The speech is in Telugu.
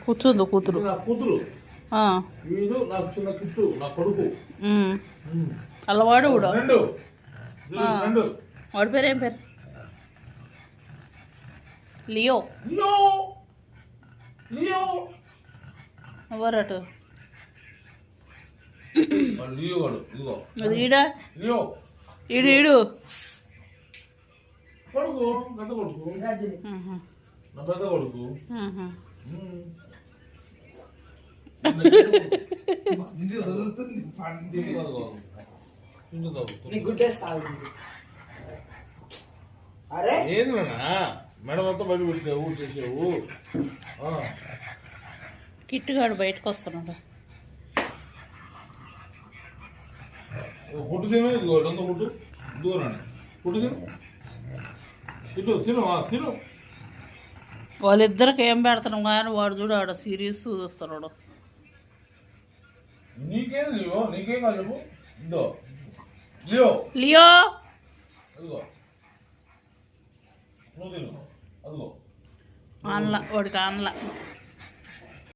కూర్చుంది కూతురు. నా కూతురు వీడు నాకు చిన్న కిట్టు నా కొడుకు. అల్లవాడు కూడా రెండు వాడి పేరు ఏం పేరు? లియో. లియో లియో ఎవరటు లియో వాడు ఇదిగో ఈడా లియో ఈడు ఈడు కొడుకు పెద్ద కొడుకు నా పెద్ద కొడుకు. ఏంది మేడం అంతా బయట పెట్టావు చేసావు. కిట్టుగాడు బయటకు వస్తున్నాడు. పుట్టు తిను ఇదిగో దొంగ పుట్టు దూరాన్ని పుట్టు తిను తిను తిను తిను. వాళ్ళిద్దరికి ఏం పెడతాం కానీ వాడు చూడు ఆడ సీరియస్ చూస్తున్నాడు. నీకేం లియో నీకేం కాదు చెప్పు. ఇదో లియో లియో అదిగో నువ్వు తిను అదిగో ఆన్లా వాడికి ఆన్లా.